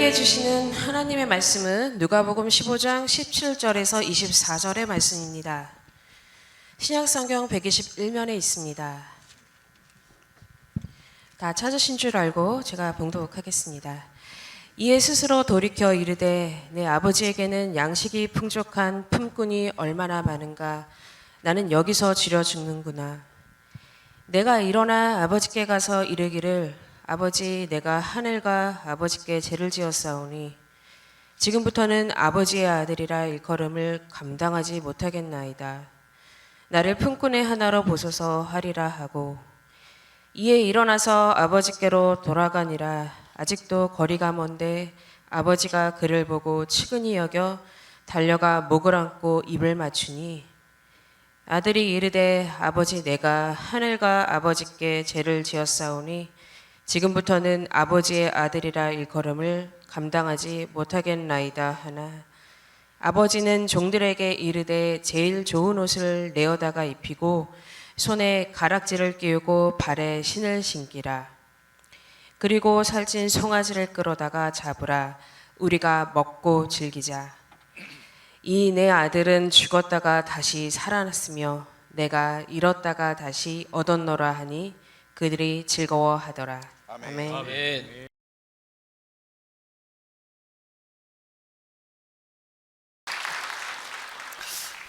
우리에게 주시는 하나님의 말씀은 누가복음 15장 17절에서 24절의 말씀입니다. 신약성경 121면에 있습니다. 다 찾으신 줄 알고 제가 봉독하겠습니다. 이에 스스로 돌이켜 이르되 내 아버지에게는 양식이 풍족한 품꾼이 얼마나 많은가. 나는 여기서 지려 죽는구나. 내가 일어나 아버지께 가서 이르기를 아버지, 내가 하늘과 아버지께 죄를 지었사오니 지금부터는 아버지의 아들이라 일컬음을 감당하지 못하겠나이다. 나를 품꾼의 하나로 보소서 하리라 하고, 이에 일어나서 아버지께로 돌아가니라. 아직도 거리가 먼데 아버지가 그를 보고 측은히 여겨 달려가 목을 안고 입을 맞추니, 아들이 이르되 아버지, 내가 하늘과 아버지께 죄를 지었사오니 지금부터는 아버지의 아들이라 일컬음을 감당하지 못하겠나이다 하나, 아버지는 종들에게 이르되 제일 좋은 옷을 내어다가 입히고 손에 가락지를 끼우고 발에 신을 신기라. 그리고 살찐 송아지를 끌어다가 잡으라. 우리가 먹고 즐기자. 이 내 아들은 죽었다가 다시 살아났으며 내가 잃었다가 다시 얻었노라 하니 그들이 즐거워하더라. 아멘. 아멘.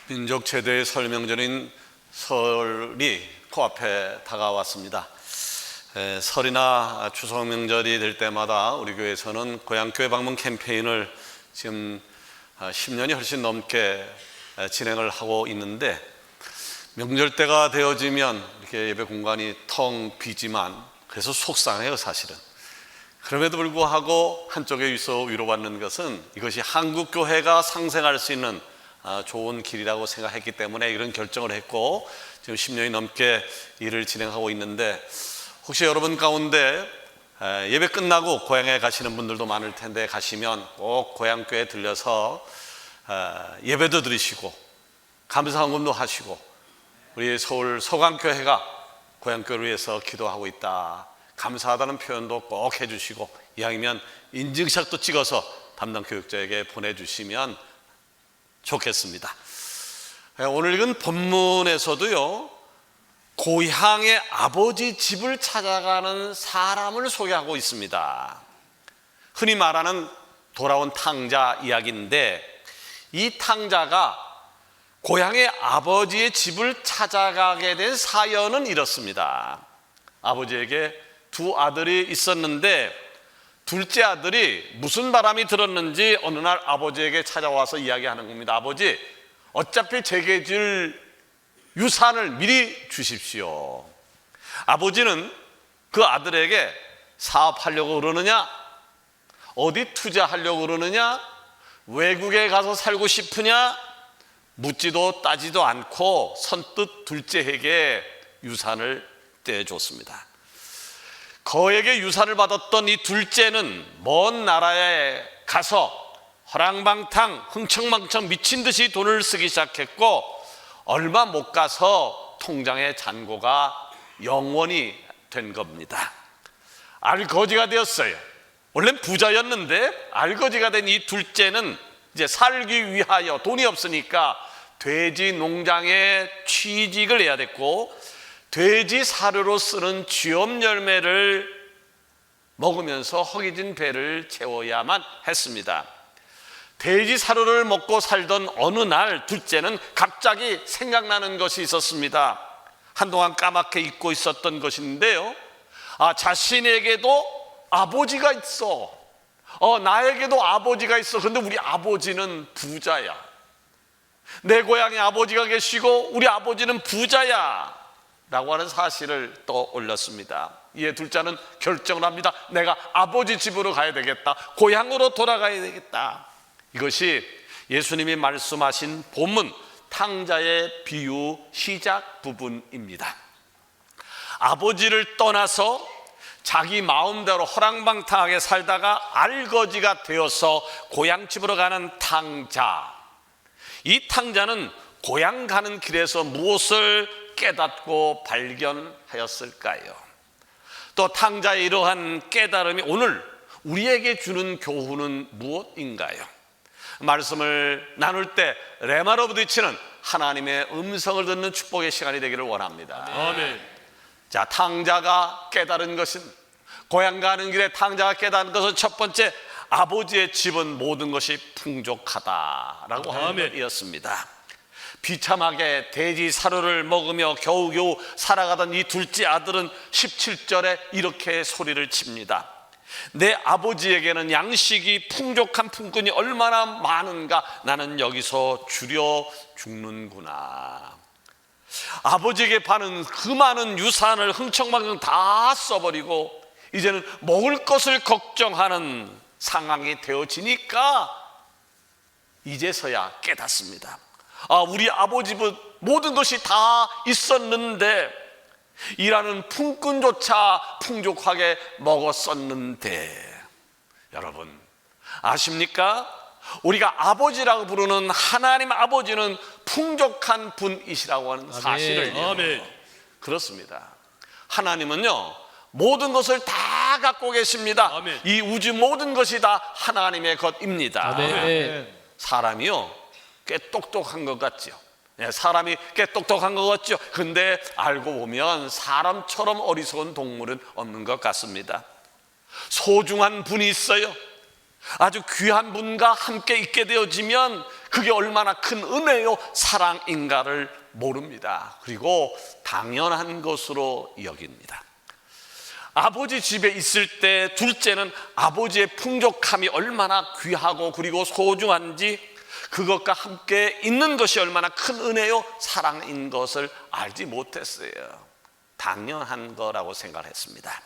민족 최대의 설명절인 설이 코앞에 다가왔습니다. 설이나 추석 명절이 될 때마다 우리 교회에서는 고향교회 방문 캠페인을 지금 10년이 훨씬 넘게 진행을 하고 있는데, 명절 때가 되어지면 이렇게 예배 공간이 텅 비지만 그래서 속상해요, 사실은. 그럼에도 불구하고 한쪽에 위로받는 것은 이것이 한국교회가 상생할 수 있는 좋은 길이라고 생각했기 때문에 이런 결정을 했고, 지금 10년이 넘게 일을 진행하고 있는데, 혹시 여러분 가운데 예배 끝나고 고향에 가시는 분들도 많을 텐데, 가시면 꼭 고향교회에 들려서 예배도 드리시고 감사헌금도 하시고, 우리 서울 서강교회가 고향교회를 위해서 기도하고 있다, 감사하다는 표현도 꼭 해주시고, 이왕이면 인증샷도 찍어서 담당 교육자에게 보내주시면 좋겠습니다. 오늘 읽은 본문에서도요, 고향의 아버지 집을 찾아가는 사람을 소개하고 있습니다. 흔히 말하는 돌아온 탕자 이야기인데, 이 탕자가 고향의 아버지의 집을 찾아가게 된 사연은 이렇습니다. 아버지에게 두 아들이 있었는데 둘째 아들이 무슨 바람이 들었는지 어느 날 아버지에게 찾아와서 이야기하는 겁니다. 아버지, 어차피 제게 줄 유산을 미리 주십시오. 아버지는 그 아들에게 사업하려고 그러느냐, 어디 투자하려고 그러느냐, 외국에 가서 살고 싶으냐 묻지도 따지도 않고 선뜻 둘째에게 유산을 떼줬습니다. 거액의 유산을 받았던 이 둘째는 먼 나라에 가서 허랑방탕 흥청망청 미친 듯이 돈을 쓰기 시작했고, 얼마 못 가서 통장의 잔고가 영원이 된 겁니다. 알거지가 되었어요. 원래는 부자였는데 알거지가 된 이 둘째는 이제 살기 위하여 돈이 없으니까 돼지 농장에 취직을 해야 됐고, 돼지 사료로 쓰는 쥐엄 열매를 먹으면서 허기진 배를 채워야만 했습니다. 돼지 사료를 먹고 살던 어느 날 둘째는 갑자기 생각나는 것이 있었습니다. 한동안 까맣게 잊고 있었던 것인데요, 자신에게도 아버지가 있어. 나에게도 아버지가 있어. 근데 우리 아버지는 부자야. 내 고향에 아버지가 계시고 우리 아버지는 부자야 라고 하는 사실을 떠올렸습니다. 이에 둘째는 결정을 합니다. 내가 아버지 집으로 가야 되겠다. 고향으로 돌아가야 되겠다. 이것이 예수님이 말씀하신 본문 탕자의 비유 시작 부분입니다. 아버지를 떠나서 자기 마음대로 허랑방탕하게 살다가 알거지가 되어서 고향집으로 가는 탕자. 이 탕자는 고향 가는 길에서 무엇을 깨닫고 발견하였을까요? 또 탕자의 이러한 깨달음이 오늘 우리에게 주는 교훈은 무엇인가요? 말씀을 나눌 때 레마로 부딪히는 하나님의 음성을 듣는 축복의 시간이 되기를 원합니다. 아멘. 자, 탕자가 깨달은 것은, 고향 가는 길에 탕자가 깨달은 것은 첫 번째, 아버지의 집은 모든 것이 풍족하다라고 하는 아멘. 것이었습니다. 비참하게 돼지 사료를 먹으며 겨우겨우 살아가던 이 둘째 아들은 17절에 이렇게 소리를 칩니다. 내 아버지에게는 양식이 풍족한 품꾼이 얼마나 많은가, 나는 여기서 줄여 죽는구나. 아버지에게 파는 그 많은 유산을 흥청망청 다 써버리고 이제는 먹을 것을 걱정하는 상황이 되어지니까 이제서야 깨닫습니다. 우리 아버지 집 모든 것이 다 있었는데, 일하는 품꾼조차 풍족하게 먹었었는데. 여러분 아십니까? 우리가 아버지라고 부르는 하나님 아버지는 풍족한 분이시라고 하는 사실을요. 아멘. 그렇습니다. 하나님은요 모든 것을 다 갖고 계십니다. 아멘. 이 우주 모든 것이 다 하나님의 것입니다. 아멘. 사람이요 꽤 똑똑한 것 같죠. 사람이 꽤 똑똑한 것 같죠. 근데 알고 보면 사람처럼 어리석은 동물은 없는 것 같습니다. 소중한 분이 있어요. 아주 귀한 분과 함께 있게 되어지면 그게 얼마나 큰 은혜요 사랑인가를 모릅니다. 그리고 당연한 것으로 여깁니다. 아버지 집에 있을 때 둘째는 아버지의 풍족함이 얼마나 귀하고 그리고 소중한지, 그것과 함께 있는 것이 얼마나 큰 은혜요 사랑인 것을 알지 못했어요. 당연한 거라고 생각했습니다.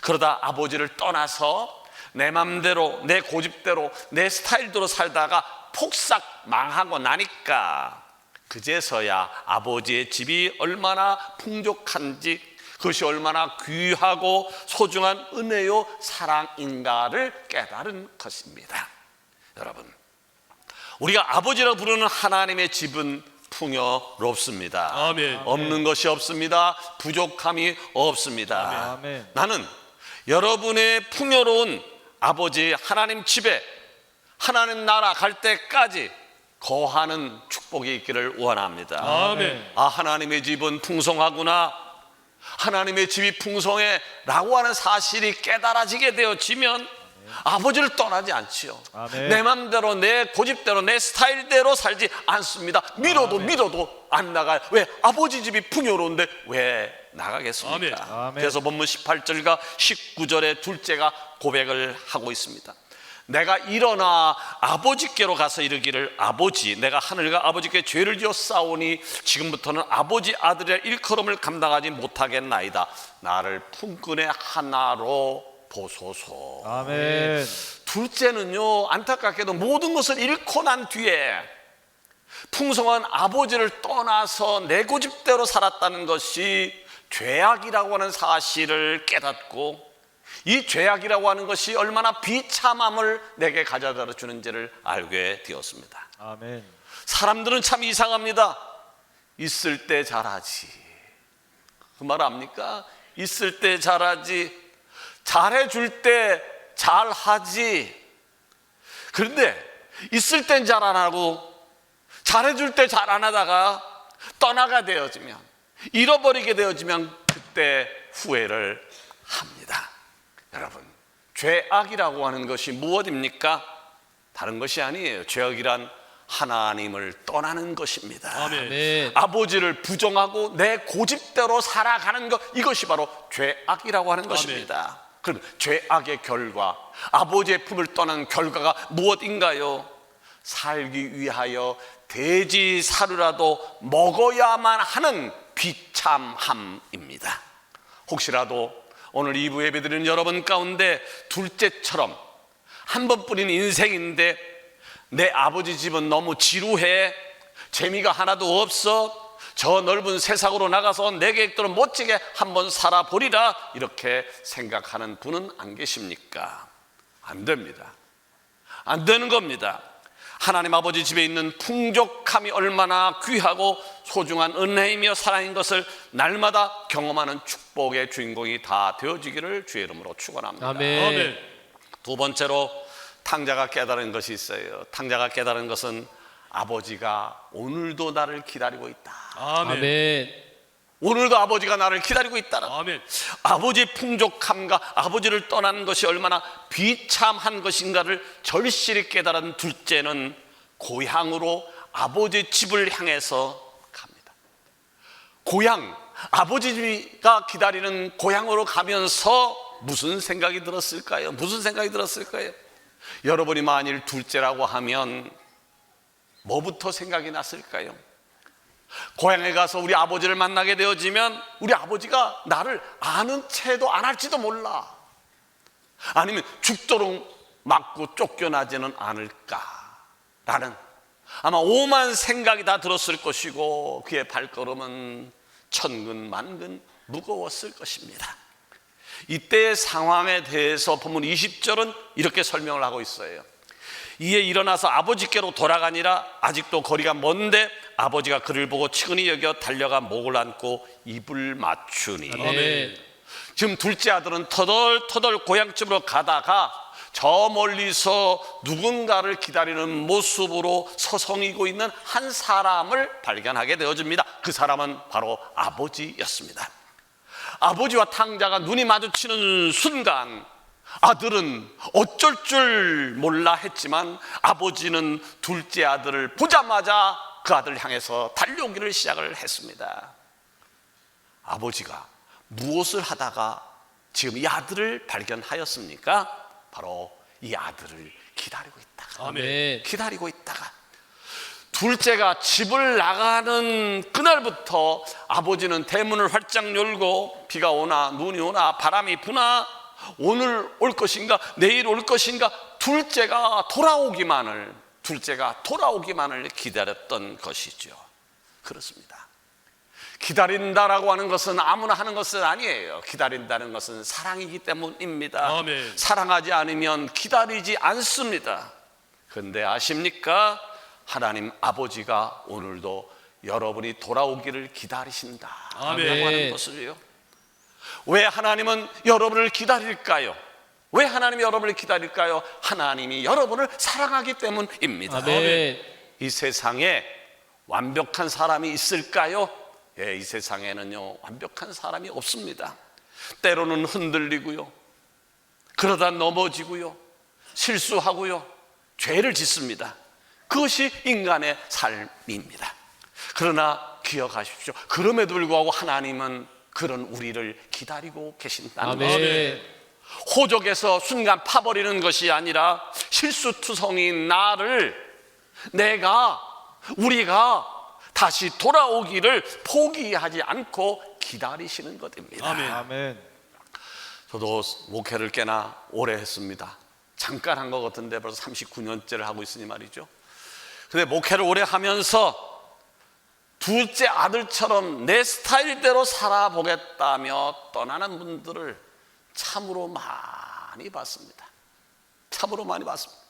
그러다 아버지를 떠나서 내 맘대로, 내 고집대로, 내 스타일대로 살다가 폭삭 망하고 나니까 그제서야 아버지의 집이 얼마나 풍족한지, 그것이 얼마나 귀하고 소중한 은혜요 사랑인가를 깨달은 것입니다. 여러분, 우리가 아버지라고 부르는 하나님의 집은 풍요롭습니다. 아멘. 없는 것이 없습니다. 부족함이 없습니다. 아멘. 나는 여러분의 풍요로운 아버지 하나님 집에, 하나님 나라 갈 때까지 거하는 축복이 있기를 원합니다. 아멘. 하나님의 집은 풍성하구나, 하나님의 집이 풍성해 라고 하는 사실이 깨달아지게 되어지면 아버지를 떠나지 않지요. 아멘. 내 맘대로, 내 고집대로, 내 스타일대로 살지 않습니다. 밀어도 안 나가요. 왜? 아버지 집이 풍요로운데 왜 나가겠습니까? 아멘. 그래서 본문 18절과 19절에 둘째가 고백을 하고 있습니다. 내가 일어나 아버지께로 가서 이르기를, 아버지, 내가 하늘과 아버지께 죄를 지어 싸우니 지금부터는 아버지 아들의 일컬음을 감당하지 못하겠나이다. 나를 품꾼의 하나로 보소서. 아멘. 둘째는요, 안타깝게도 모든 것을 잃고 난 뒤에 풍성한 아버지를 떠나서 내 고집대로 살았다는 것이 죄악이라고 하는 사실을 깨닫고, 이 죄악이라고 하는 것이 얼마나 비참함을 내게 가져다 주는지를 알게 되었습니다. 아멘. 사람들은 참 이상합니다. 있을 때 잘하지. 그 말 압니까? 있을 때 잘하지, 잘해줄 때 잘하지. 그런데 있을 땐 잘 안 하고 잘해줄 때 잘 안 하다가 떠나가 되어지면, 잃어버리게 되어지면 그때 후회를 합니다. 여러분, 죄악이라고 하는 것이 무엇입니까? 다른 것이 아니에요. 죄악이란 하나님을 떠나는 것입니다. 아멘. 네. 아버지를 부정하고 내 고집대로 살아가는 것, 이것이 바로 죄악이라고 하는 것입니다. 그럼 죄악의 결과, 아버지의 품을 떠난 결과가 무엇인가요? 살기 위하여 돼지 사료라도 먹어야만 하는 비참함입니다. 혹시라도 오늘 2부 예배드리는 여러분 가운데 둘째처럼 한 번뿐인 인생인데 내 아버지 집은 너무 지루해, 재미가 하나도 없어, 저 넓은 세상으로 나가서 내 계획대로 멋지게 한번 살아보리라, 이렇게 생각하는 분은 안 계십니까? 안 됩니다. 안 되는 겁니다. 하나님 아버지 집에 있는 풍족함이 얼마나 귀하고 소중한 은혜이며 사랑인 것을 날마다 경험하는 축복의 주인공이 다 되어지기를 주의 이름으로 축원합니다. 아멘. 아멘. 두 번째로 탕자가 깨달은 것이 있어요. 탕자가 깨달은 것은 아버지가 오늘도 나를 기다리고 있다. 아멘. 오늘도 아버지가 나를 기다리고 있다는 아멘. 아버지의 풍족함과 아버지를 떠나는 것이 얼마나 비참한 것인가를 절실히 깨달은 둘째는 고향으로 아버지 집을 향해서 갑니다. 고향, 아버지가 기다리는 고향으로 가면서 무슨 생각이 들었을까요? 무슨 생각이 들었을까요? 여러분이 만일 둘째라고 하면 뭐부터 생각이 났을까요? 고향에 가서 우리 아버지를 만나게 되어지면 우리 아버지가 나를 아는 채도 안 할지도 몰라. 아니면 죽도록 맞고 쫓겨나지는 않을까라는 아마 오만 생각이 다 들었을 것이고 그의 발걸음은 천근만근 무거웠을 것입니다. 이때의 상황에 대해서 본문 20절은 이렇게 설명을 하고 있어요. 이에 일어나서 아버지께로 돌아가니라. 아직도 거리가 먼데 아버지가 그를 보고 측은히 여겨 달려가 목을 안고 입을 맞추니. 아멘. 지금 둘째 아들은 터덜터덜 고향집으로 가다가 저 멀리서 누군가를 기다리는 모습으로 서성이고 있는 한 사람을 발견하게 되어집니다. 그 사람은 바로 아버지였습니다. 아버지와 탕자가 눈이 마주치는 순간 아들은 어쩔 줄 몰라 했지만 아버지는 둘째 아들을 보자마자 그 아들을 향해서 달려오기를 시작을 했습니다. 아버지가 무엇을 하다가 지금 이 아들을 발견하였습니까? 바로 이 아들을 기다리고 있다가 아멘. 기다리고 있다가 둘째가 집을 나가는 그날부터 아버지는 대문을 활짝 열고 비가 오나 눈이 오나 바람이 부나 오늘 올 것인가 내일 올 것인가 둘째가 돌아오기만을 기다렸던 것이죠. 그렇습니다. 기다린다라고 하는 것은 아무나 하는 것은 아니에요. 기다린다는 것은 사랑이기 때문입니다. 아멘. 사랑하지 않으면 기다리지 않습니다. 그런데 아십니까? 하나님 아버지가 오늘도 여러분이 돌아오기를 기다리신다 아멘. 라고 하는 것을요. 왜 하나님은 여러분을 기다릴까요? 왜 하나님이 여러분을 기다릴까요? 하나님이 여러분을 사랑하기 때문입니다. 아멘. 이 세상에 완벽한 사람이 있을까요? 예, 이 세상에는요 완벽한 사람이 없습니다. 때로는 흔들리고요, 그러다 넘어지고요, 실수하고요, 죄를 짓습니다. 그것이 인간의 삶입니다. 그러나 기억하십시오. 그럼에도 불구하고 하나님은 그런 우리를 기다리고 계신다는 아멘. 것입니다. 호적에서 순간 파버리는 것이 아니라 실수투성이인 나를 우리가 다시 돌아오기를 포기하지 않고 기다리시는 것입니다. 아멘. 저도 목회를 꽤나 오래 했습니다. 잠깐 한 것 같은데 벌써 39년째를 하고 있으니 말이죠. 근데 목회를 오래 하면서 둘째 아들처럼 내 스타일대로 살아보겠다며 떠나는 분들을 참으로 많이 봤습니다. 참으로 많이 봤습니다.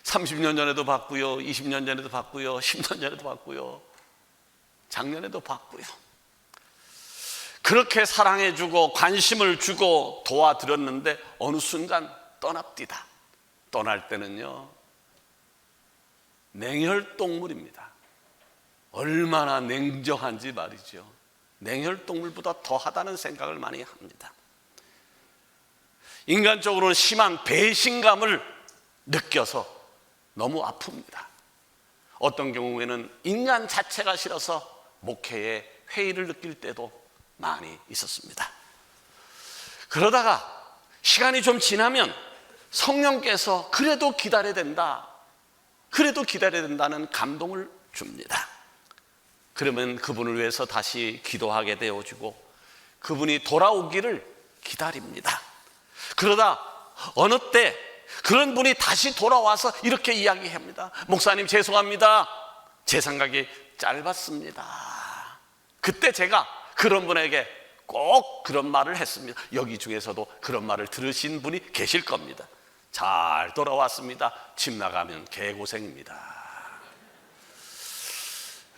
30년 전에도 봤고요, 20년 전에도 봤고요, 10년 전에도 봤고요, 작년에도 봤고요. 그렇게 사랑해주고 관심을 주고 도와드렸는데 어느 순간 떠납디다. 떠날 때는요 냉혈동물입니다. 얼마나 냉정한지 말이죠. 냉혈동물보다 더하다는 생각을 많이 합니다. 인간적으로는 심한 배신감을 느껴서 너무 아픕니다. 어떤 경우에는 인간 자체가 싫어서 목회에 회의를 느낄 때도 많이 있었습니다. 그러다가 시간이 좀 지나면 성령께서 그래도 기다려야 된다는 감동을 줍니다. 그러면 그분을 위해서 다시 기도하게 되어지고 그분이 돌아오기를 기다립니다. 그러다 어느 때 그런 분이 다시 돌아와서 이렇게 이야기합니다. 목사님 죄송합니다. 제 생각이 짧았습니다. 그때 제가 그런 분에게 꼭 그런 말을 했습니다. 여기 중에서도 그런 말을 들으신 분이 계실 겁니다. 잘 돌아왔습니다. 집 나가면 개고생입니다.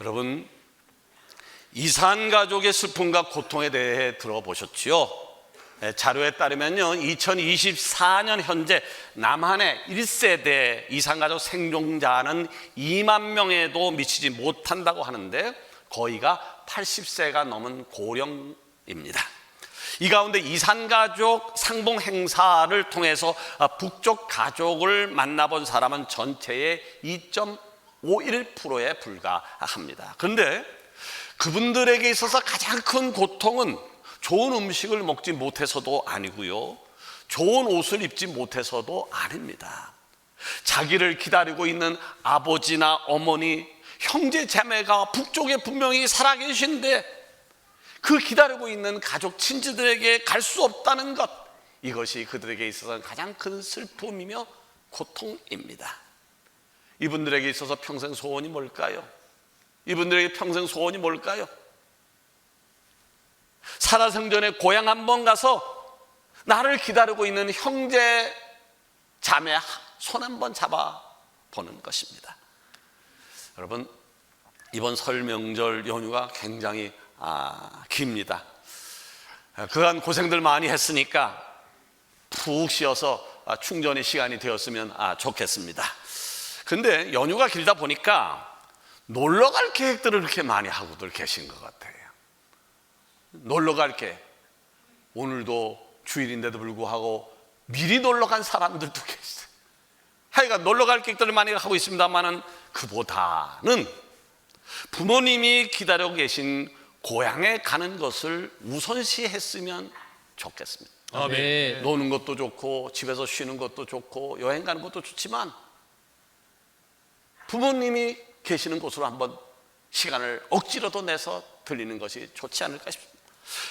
여러분, 이산 가족의 슬픔과 고통에 대해 들어보셨지요? 자료에 따르면요, 2024년 현재 남한의 1세대 이산가족 생존자는 2만 명에도 미치지 못한다고 하는데 거의가 80세가 넘은 고령입니다. 이 가운데 이산가족 상봉 행사를 통해서 북쪽 가족을 만나본 사람은 전체의 2.51%에 불과합니다. 그런데 그분들에게 있어서 가장 큰 고통은 좋은 음식을 먹지 못해서도 아니고요, 좋은 옷을 입지 못해서도 아닙니다. 자기를 기다리고 있는 아버지나 어머니, 형제 자매가 북쪽에 분명히 살아계신데 그 기다리고 있는 가족 친지들에게 갈 수 없다는 것, 이것이 그들에게 있어서 가장 큰 슬픔이며 고통입니다. 이분들에게 있어서 평생 소원이 뭘까요? 이분들에게 평생 소원이 뭘까요? 살아생전에 고향 한번 가서 나를 기다리고 있는 형제 자매 손 한번 잡아보는 것입니다. 여러분, 이번 설 명절 연휴가 굉장히 깁니다. 그간 고생들 많이 했으니까 푹 쉬어서 충전의 시간이 되었으면 좋겠습니다. 근데 연휴가 길다 보니까 놀러 갈 계획들을 그렇게 많이 하고들 계신 것 같아요. 놀러 갈게, 오늘도 주일인데도 불구하고 미리 놀러 간 사람들도 계세요. 하여간 놀러 갈 계획들을 많이 하고 있습니다만은 그보다는 부모님이 기다리고 계신 고향에 가는 것을 우선시했으면 좋겠습니다. 아멘. 노는 것도 좋고 집에서 쉬는 것도 좋고 여행 가는 것도 좋지만 부모님이 계시는 곳으로 한번 시간을 억지로도 내서 들리는 것이 좋지 않을까 싶습니다.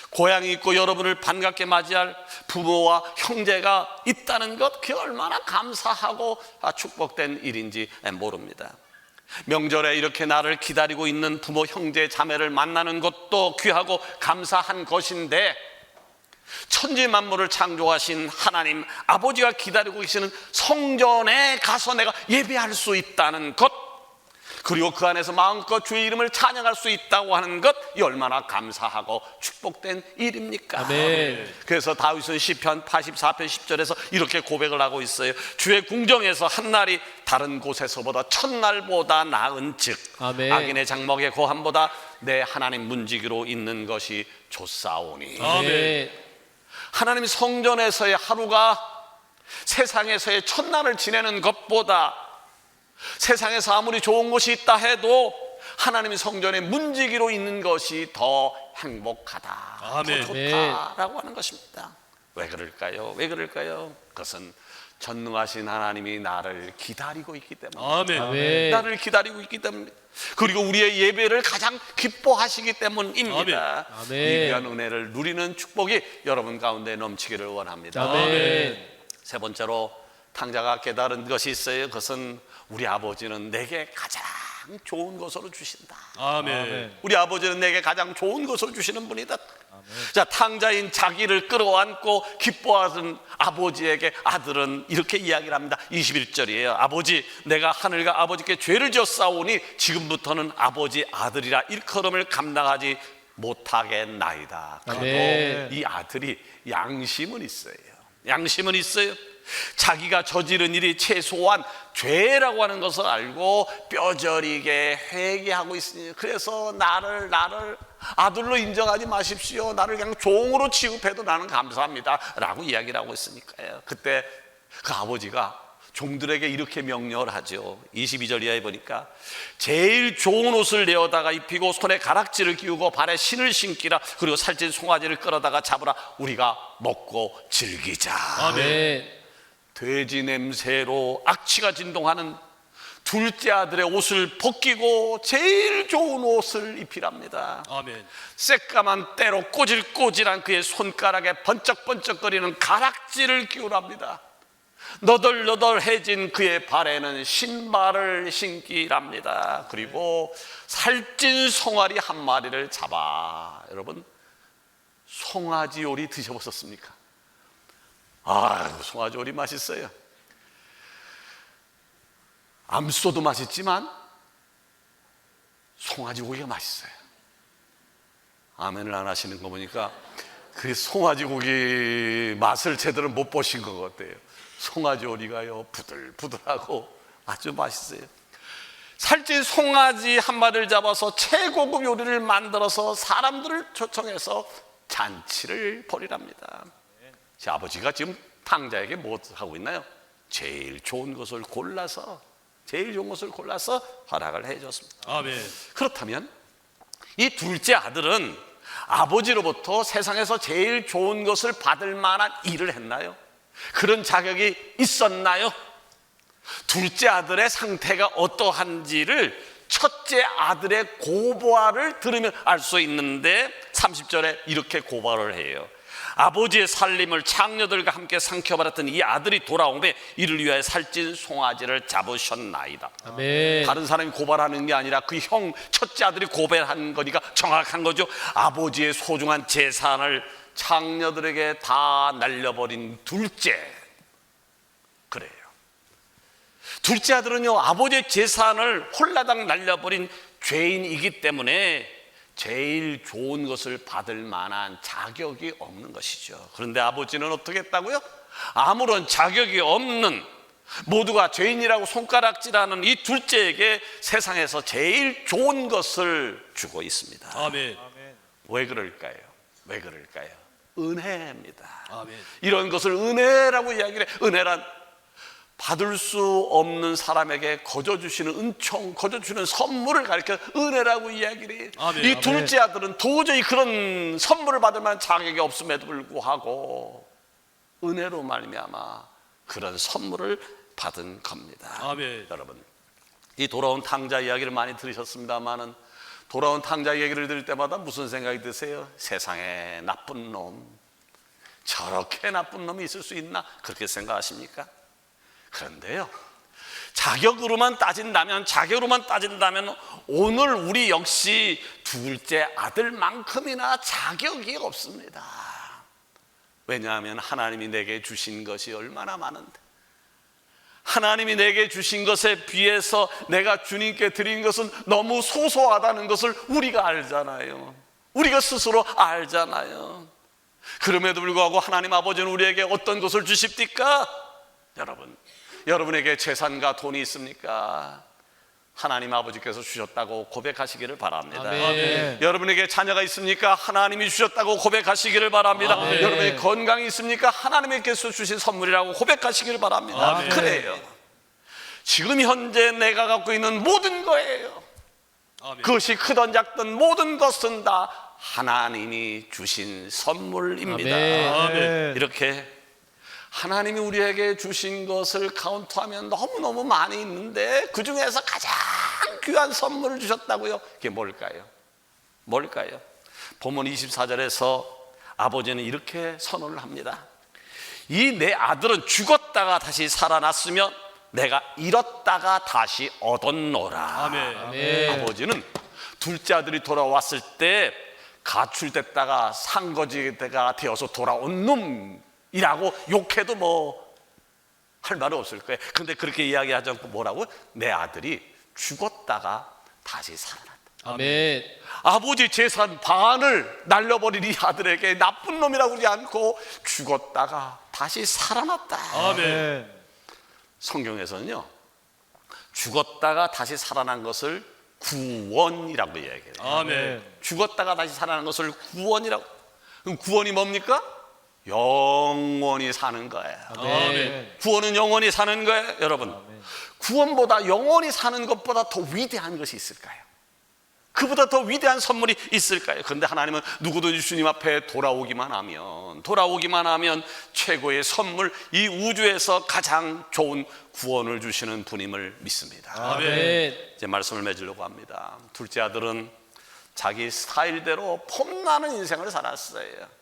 고향이 있고 여러분을 반갑게 맞이할 부모와 형제가 있다는 것, 그게 얼마나 감사하고 축복된 일인지 모릅니다. 명절에 이렇게 나를 기다리고 있는 부모, 형제, 자매를 만나는 것도 귀하고 감사한 것인데 천지 만물을 창조하신 하나님 아버지가 기다리고 계시는 성전에 가서 내가 예배할 수 있다는 것, 그리고 그 안에서 마음껏 주의 이름을 찬양할 수 있다고 하는 것, 이 얼마나 감사하고 축복된 일입니까? 아멘. 그래서 다윗은 시편 84편 10절에서 이렇게 고백을 하고 있어요. 주의 궁정에서 한 날이 다른 곳에서보다 천날보다 나은즉 아멘. 악인의 장막의 고함보다 내 하나님 문지기로 있는 것이 좋사오니. 아멘. 하나님 성전에서의 하루가 세상에서의 첫날을 지내는 것보다, 세상에서 아무리 좋은 곳이 있다 해도 하나님의 성전에 문지기로 있는 것이 더 행복하다, 아멘. 더 좋다라고 하는 것입니다. 왜 그럴까요? 왜 그럴까요? 그것은 전능하신 하나님이 나를 기다리고 있기 때문에. 아멘. 아멘. 나를 기다리고 있기 때문에, 그리고 우리의 예배를 가장 기뻐하시기 때문입니다. 아멘. 이 귀한 은혜를 누리는 축복이 여러분 가운데 넘치기를 원합니다. 아멘. 세 번째로 탕자가 깨달은 것이 있어요. 그것은 우리 아버지는 내게 가장 좋은 것으로 주신다. 아멘. 우리 아버지는 내게 가장 좋은 것을 주시는 분이다. 자, 탕자인 자기를 끌어안고 기뻐하던 아버지에게 아들은 이렇게 이야기를 합니다. 21절이에요. 아버지, 내가 하늘과 아버지께 죄를 지었사오니 지금부터는 아버지 아들이라 일컬음을 감당하지 못하겠나이다. 그래도 이 아들이 양심은 있어요. 양심은 있어요. 자기가 저지른 일이 최소한 죄라고 하는 것을 알고 뼈저리게 회개하고 있으니, 그래서 나를 아들로 인정하지 마십시오, 나를 그냥 종으로 취급해도 나는 감사합니다 라고 이야기를 하고 있으니까요. 그때 그 아버지가 종들에게 이렇게 명령을 하죠. 22절 이하에 보니까 제일 좋은 옷을 내어다가 입히고 손에 가락지를 끼우고 발에 신을 신기라. 그리고 살찐 송아지를 끌어다가 잡으라. 우리가 먹고 즐기자. 아멘. 돼지 냄새로 악취가 진동하는 둘째 아들의 옷을 벗기고 제일 좋은 옷을 입히랍니다. 아멘. 새까만 때로 꼬질꼬질한 그의 손가락에 번쩍번쩍거리는 가락지를 끼우랍니다. 너덜너덜해진 그의 발에는 신발을 신기랍니다. 그리고 살찐 송아리 한 마리를 잡아. 여러분, 송아지 요리 드셔보셨습니까? 송아지 요리 맛있어요. 암소도 맛있지만 송아지 고기가 맛있어요. 아멘을 안 하시는 거 보니까 그 송아지 고기 맛을 제대로 못 보신 것 같아요. 송아지 오리가요 부들부들하고 아주 맛있어요. 살찐 송아지 한 마리를 잡아서 최고급 요리를 만들어서 사람들을 초청해서 잔치를 벌이랍니다. 제 아버지가 지금 탕자에게 뭐 하고 있나요? 제일 좋은 것을 골라서 허락을 해줬습니다. 아멘. 그렇다면 이 둘째 아들은 아버지로부터 세상에서 제일 좋은 것을 받을 만한 일을 했나요? 그런 자격이 있었나요? 둘째 아들의 상태가 어떠한지를 첫째 아들의 고발을 들으면 알 수 있는데 30절에 이렇게 고발을 해요. 아버지의 살림을 장녀들과 함께 삼켜버렸던 이 아들이 돌아오매 이를 위하여 살찐 송아지를 잡으셨나이다. 아멘. 다른 사람이 고발하는 게 아니라 그 형 첫째 아들이 고발한 거니까 정확한 거죠. 아버지의 소중한 재산을 장녀들에게 다 날려버린 둘째. 그래요. 둘째 아들은요, 아버지의 재산을 홀라당 날려버린 죄인이기 때문에 제일 좋은 것을 받을 만한 자격이 없는 것이죠. 그런데 아버지는 어떻게 했다고요? 아무런 자격이 없는, 모두가 죄인이라고 손가락질하는 이 둘째에게 세상에서 제일 좋은 것을 주고 있습니다. 아멘. 왜 그럴까요? 왜 그럴까요? 은혜입니다. 아멘. 이런 것을 은혜라고 이야기를 해. 은혜란 받을 수 없는 사람에게 거저주시는 은총, 거저주시는 선물을 가리켜 은혜라고 이야기를 해요. 아멘, 이 아멘. 둘째 아들은 도저히 그런 선물을 받을 만한 자격이 없음에도 불구하고 은혜로 말미암아 그런 선물을 받은 겁니다. 아멘. 여러분, 이 돌아온 탕자 이야기를 많이 들으셨습니다만은 돌아온 탕자 얘기를 들을 때마다 무슨 생각이 드세요? 세상에 나쁜 놈, 저렇게 나쁜 놈이 있을 수 있나? 그렇게 생각하십니까? 그런데요, 자격으로만 따진다면 오늘 우리 역시 둘째 아들만큼이나 자격이 없습니다. 왜냐하면 하나님이 내게 주신 것이 얼마나 많은데, 하나님이 내게 주신 것에 비해서 내가 주님께 드린 것은 너무 소소하다는 것을 우리가 알잖아요. 우리가 스스로 알잖아요. 그럼에도 불구하고 하나님 아버지는 우리에게 어떤 것을 주십니까? 여러분에게 재산과 돈이 있습니까? 하나님 아버지께서 주셨다고 고백하시기를 바랍니다. 아멘. 여러분에게 자녀가 있습니까? 하나님이 주셨다고 고백하시기를 바랍니다. 아멘. 여러분의 건강이 있습니까? 하나님께서 주신 선물이라고 고백하시기를 바랍니다. 아멘. 그래요. 지금 현재 내가 갖고 있는 모든 거예요. 아멘. 그것이 크든 작든 모든 것은 다 하나님이 주신 선물입니다. 아멘. 아멘. 이렇게 하나님이 우리에게 주신 것을 카운트하면 너무너무 많이 있는데 그 중에서 가장 귀한 선물을 주셨다고요? 그게 뭘까요? 본문 24절에서 아버지는 이렇게 선언을 합니다. 이 내 아들은 죽었다가 다시 살아났으면 내가 잃었다가 다시 얻었노라. 아멘. 아멘. 아버지는 둘째 아들이 돌아왔을 때 가출됐다가 상거지가 되어서 돌아온 놈이라고 욕해도 뭐 할 말이 없을 거예요. 그런데 그렇게 이야기하지 않고 뭐라고? 내 아들이 죽었다가 다시 살아났다. 아멘. 아버지 재산 반을 날려버린 이 아들에게 나쁜 놈이라고 그러지 않고 죽었다가 다시 살아났다. 아멘. 성경에서는요, 죽었다가 다시 살아난 것을 구원이라고 이야기해요. 아멘. 죽었다가 다시 살아난 것을 구원이라고. 그럼 구원이 뭡니까? 영원히 사는 거예요. 아멘. 구원은 영원히 사는 거예요. 여러분, 구원보다 영원히 사는 것보다 더 위대한 것이 있을까요? 그보다 더 위대한 선물이 있을까요? 그런데 하나님은 누구든지 주님 앞에 돌아오기만 하면 최고의 선물, 이 우주에서 가장 좋은 구원을 주시는 분임을 믿습니다. 아멘. 이제 말씀을 맺으려고 합니다. 둘째 아들은 자기 스타일대로 폼나는 인생을 살았어요.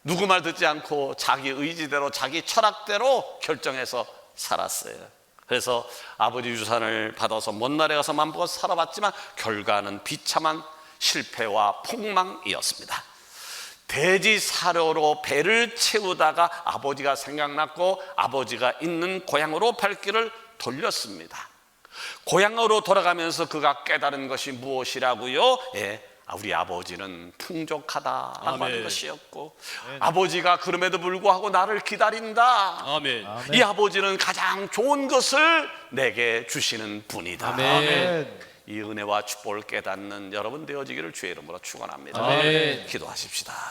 누구 말 듣지 않고 자기 의지대로, 자기 철학대로 결정해서 살았어요. 그래서 아버지 유산을 받아서 먼 나라에 가서 맘먹어 살아봤지만 결과는 비참한 실패와 폭망이었습니다. 돼지 사료로 배를 채우다가 아버지가 생각났고 아버지가 있는 고향으로 발길을 돌렸습니다. 고향으로 돌아가면서 그가 깨달은 것이 무엇이라고요? 우리 아버지는 풍족하다라고 아멘. 하는 것이었고, 아버지가 그럼에도 불구하고 나를 기다린다. 아멘. 이 아버지는 가장 좋은 것을 내게 주시는 분이다. 아멘. 이 은혜와 축복을 깨닫는 여러분 되어지기를 주의 이름으로 축원합니다. 아멘. 기도하십시다.